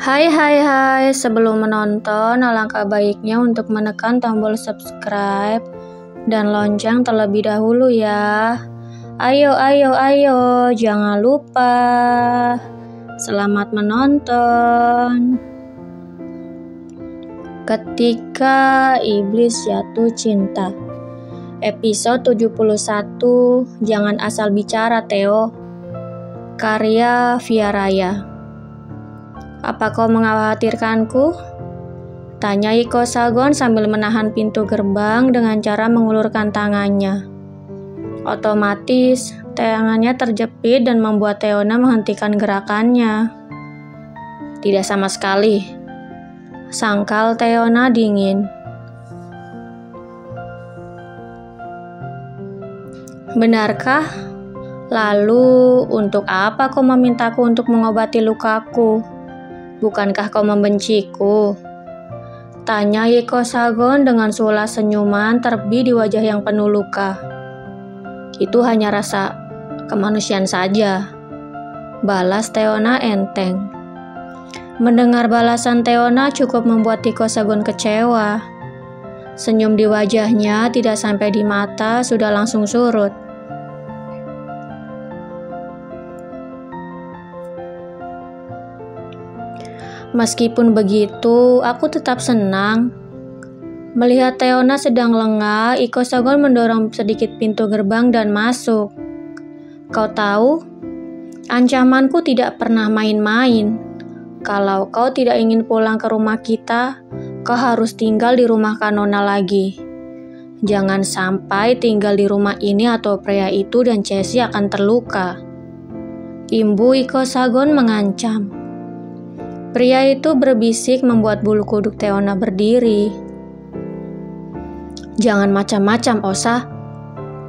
Hai hai hai, sebelum menonton alangkah baiknya untuk menekan tombol subscribe dan lonceng terlebih dahulu ya. Ayo, jangan lupa. Selamat menonton. Ketika Iblis Jatuh Cinta, episode 71, Jangan Asal Bicara Theo, karya Via Raya. Apa kau mengkhawatirkanku? Tanya Iko Sagon sambil menahan pintu gerbang dengan cara mengulurkan tangannya. Otomatis, tangannya terjepit dan membuat Theona menghentikan gerakannya. Tidak sama sekali. Sangkal Theona dingin. Benarkah? Lalu, untuk apa kau memintaku untuk mengobati lukaku? Bukankah kau membenciku? Tanya Iko Sagon dengan suulas senyuman terbit di wajah yang penuh luka. Itu hanya rasa kemanusiaan saja, balas Theona enteng. Mendengar balasan Theona cukup membuat Iko Sagon kecewa. Senyum di wajahnya tidak sampai di mata sudah langsung surut. Meskipun begitu, aku tetap senang. Melihat Theona sedang lengah, Iko Sagon mendorong sedikit pintu gerbang dan masuk. Kau tahu, ancamanku tidak pernah main-main. Kalau kau tidak ingin pulang ke rumah kita, kau harus tinggal di rumah Kak Nona lagi. Jangan sampai tinggal di rumah ini atau pria itu dan Chessy akan terluka. Imbu Iko Sagon mengancam. Pria itu berbisik membuat bulu kuduk Theona berdiri. Jangan macam-macam, Osa.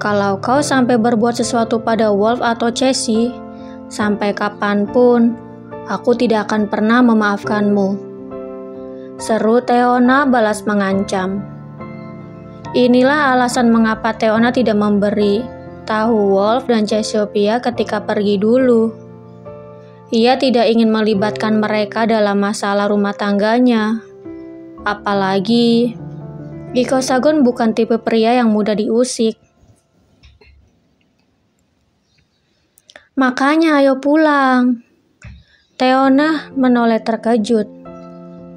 Kalau kau sampai berbuat sesuatu pada Wolf atau Chessy, sampai kapanpun, aku tidak akan pernah memaafkanmu. Seru Theona balas mengancam. Inilah alasan mengapa Theona tidak memberi tahu Wolf dan Cassiopeia ketika pergi dulu. Ia tidak ingin melibatkan mereka dalam masalah rumah tangganya. Apalagi, Iko Sagon bukan tipe pria yang mudah diusik. Makanya ayo pulang. Theona menoleh terkejut.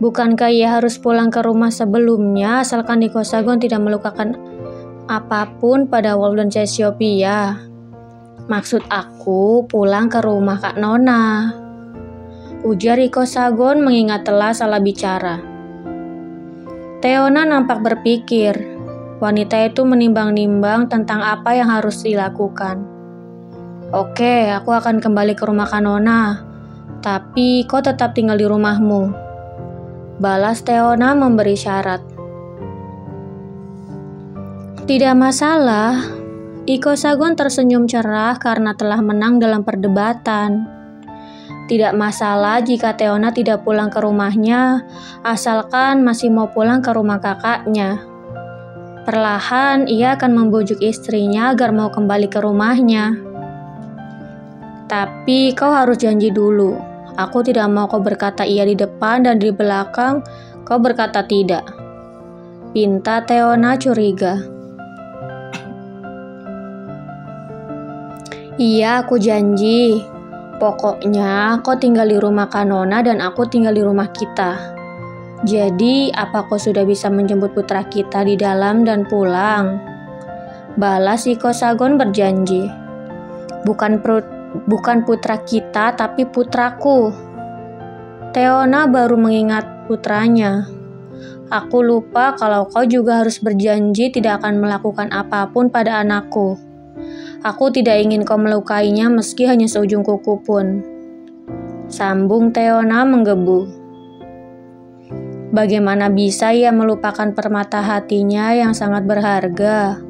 Bukankah ia harus pulang ke rumah sebelumnya asalkan Iko Sagon tidak melukakan apapun pada Wolf dan Cassiopeia? Maksud aku pulang ke rumah Kak Nona, ujar Iko Sagon mengingat telah salah bicara. Theona nampak berpikir. Wanita itu menimbang-nimbang tentang apa yang harus dilakukan. Oke, aku akan kembali ke rumah Kak Nona, tapi kau tetap tinggal di rumahmu, balas Theona memberi syarat. Tidak masalah. Iko Sagon tersenyum cerah karena telah menang dalam perdebatan. Tidak masalah jika Theona tidak pulang ke rumahnya, asalkan masih mau pulang ke rumah kakaknya. Perlahan ia akan membujuk istrinya agar mau kembali ke rumahnya. Tapi kau harus janji dulu. Aku tidak mau kau berkata iya di depan dan di belakang kau berkata tidak. Pinta Theona curiga. Iya, aku janji. Pokoknya kau tinggal di rumah Kak Nona dan aku tinggal di rumah kita. Jadi, apa kau sudah bisa menjemput putra kita di dalam dan pulang? Balas Iko Sagon berjanji. Bukan putra kita, tapi putraku. Theona baru mengingat putranya. Aku lupa kalau kau juga harus berjanji tidak akan melakukan apapun pada anakku. Aku tidak ingin kau melukainya meski hanya seujung kuku pun. Sambung Theona menggebu. Bagaimana bisa ia melupakan permata hatinya yang sangat berharga?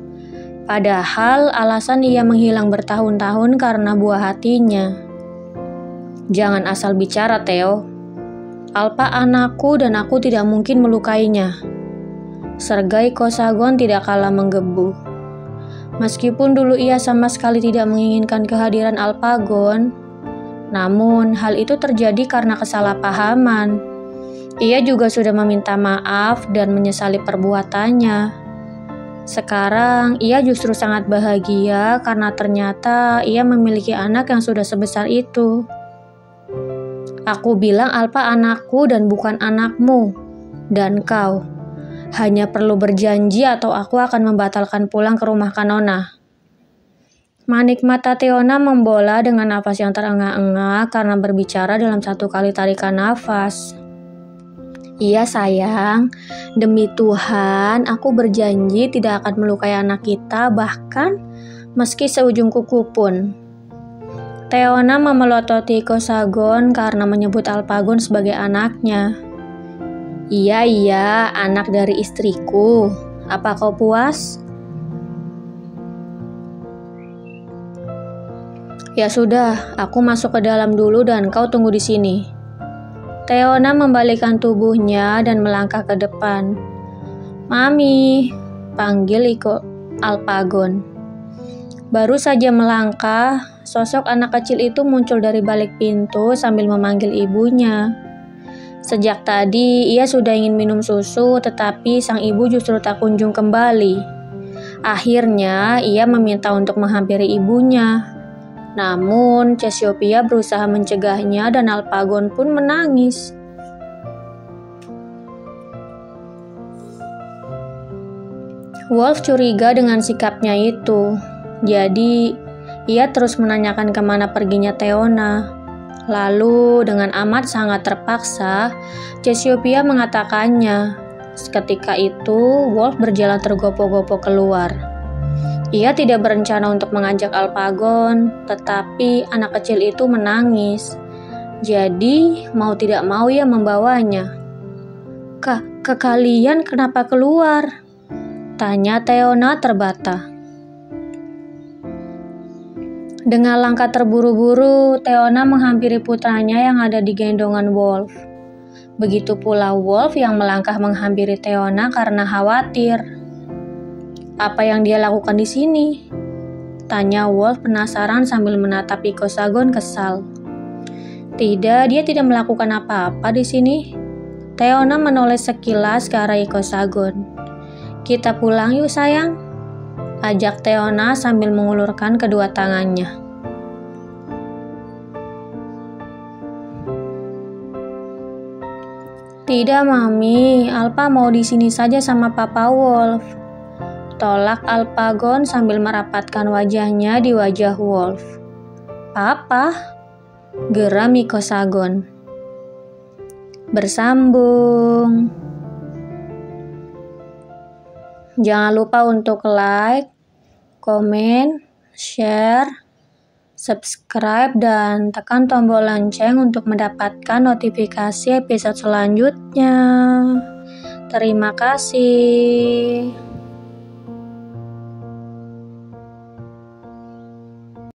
Padahal alasan ia menghilang bertahun-tahun karena buah hatinya. Jangan asal bicara, Theo. Alpa anakku dan aku tidak mungkin melukainya. Sergai Iko Sagon tidak kalah menggebu. Meskipun dulu ia sama sekali tidak menginginkan kehadiran Alpagon, Namun, hal itu terjadi karena kesalahpahaman. Ia juga sudah meminta maaf dan menyesali perbuatannya. Sekarang, ia justru sangat bahagia karena ternyata ia memiliki anak yang sudah sebesar itu. Aku bilang Alpa anakku dan bukan anakmu. Dan kau hanya perlu berjanji atau aku akan membatalkan pulang ke rumah Kanona. Manik mata Teona membola dengan napas yang terengah-engah karena berbicara dalam satu kali tarikan nafas. Iya sayang, demi Tuhan aku berjanji tidak akan melukai anak kita bahkan meski seujung kuku pun. Teona memelototi Ikosagon karena menyebut Alpagon sebagai anaknya. Iya, anak dari istriku. Apa kau puas? Ya sudah, aku masuk ke dalam dulu dan kau tunggu di sini. Teona membalikkan tubuhnya dan melangkah ke depan. Mami, panggil Iko Alpagon. Baru saja melangkah, sosok anak kecil itu muncul dari balik pintu sambil memanggil ibunya. Sejak tadi ia sudah ingin minum susu, tetapi sang ibu justru tak kunjung kembali. Akhirnya ia meminta untuk menghampiri ibunya. Namun, Cassiopeia berusaha mencegahnya dan Alpagon pun menangis. Wolf curiga dengan sikapnya itu. Jadi, ia terus menanyakan kemana perginya Teona. Lalu, dengan amat sangat terpaksa, Cassiopeia mengatakannya. Seketika itu, Wolf berjalan tergopoh-gopoh keluar. Ia tidak berencana untuk mengajak Alpagon, tetapi anak kecil itu menangis. Jadi, mau tidak mau ia membawanya. Kalian kenapa keluar? Tanya Teona terbata. Dengan langkah terburu-buru, Teona menghampiri putranya yang ada di gendongan Wolf. Begitu pula Wolf yang melangkah menghampiri Teona karena khawatir. Apa yang dia lakukan di sini? Tanya Wolf penasaran sambil menatap Ikosagon kesal. Tidak, dia tidak melakukan apa-apa di sini. Teona menoleh sekilas ke arah Ikosagon. Kita pulang yuk sayang, ajak Teona sambil mengulurkan kedua tangannya. Tidak Mami, Alpa mau di sini saja sama Papa Wolf. Tolak Alpagon sambil merapatkan wajahnya di wajah Wolf. Papa? Geram Ikosagon. Bersambung. Jangan lupa untuk like, komen, share, subscribe, dan tekan tombol lonceng untuk mendapatkan notifikasi episode selanjutnya. Terima kasih.